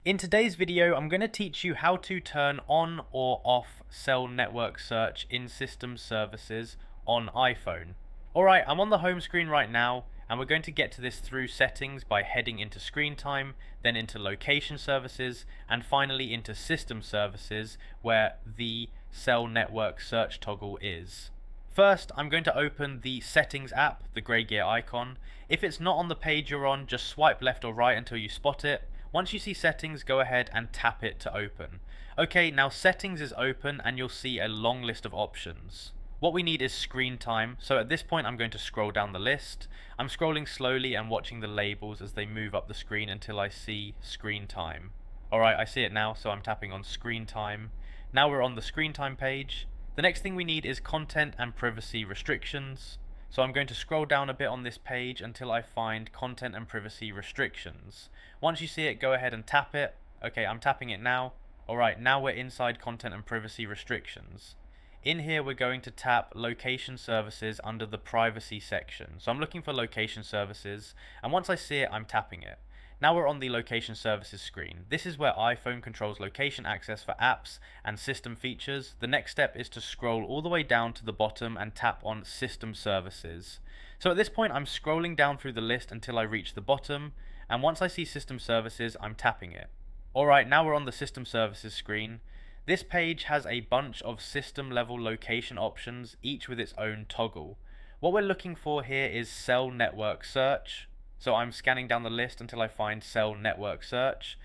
In today's video, I'm going to teach you how to turn on or off cell network search in system services on iPhone. Alright, I'm on the home screen right now, and we're going to get to this through settings by heading into screen time, then into location services, and finally into system services where the cell network search toggle is. First, I'm going to open the settings app, the grey gear icon. If it's not on the page you're on, just swipe left or right until you spot it. Once you see settings, go ahead and tap it to open. Okay, now settings is open and you'll see a long list of options. What we need is screen time, so at this point I'm going to scroll down the list. I'm scrolling slowly and watching the labels as they move up the screen until I see screen time. Alright, I see it now, so I'm tapping on screen time. Now we're on the screen time page. The next thing we need is content and privacy restrictions. So I'm going to scroll down a bit on this page until I find content and privacy restrictions. Once you see it, go ahead and tap it. Okay, I'm tapping it now. Alright, now we're inside content and privacy restrictions. In here we're going to tap location services under the privacy section. So I'm looking for location services, and once I see it, I'm tapping it. Now we're on the location services screen. This is where iPhone controls location access for apps and system features. The next step is to scroll all the way down to the bottom and tap on system services. So at this point I'm scrolling down through the list until I reach the bottom, and once I see system services, I'm tapping it. Alright, now we're on the system services screen. This page has a bunch of system level location options, each with its own toggle. What we're looking for here is cell network search. So I'm scanning down the list until I find cell network search.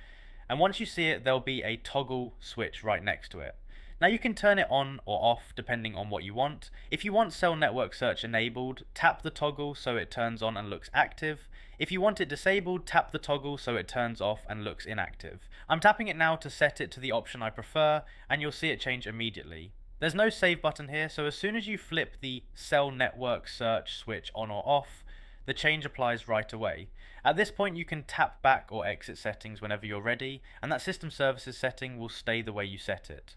And once you see it, there'll be a toggle switch right next to it. Now you can turn it on or off depending on what you want. If you want cell network search enabled, tap the toggle so it turns on and looks active. If you want it disabled, tap the toggle so it turns off and looks inactive. I'm tapping it now to set it to the option I prefer, and you'll see it change immediately. There's no save button here, so as soon as you flip the cell network search switch on or off, the change applies right away. At this point you can tap back or exit settings whenever you're ready, and that system services setting will stay the way you set it.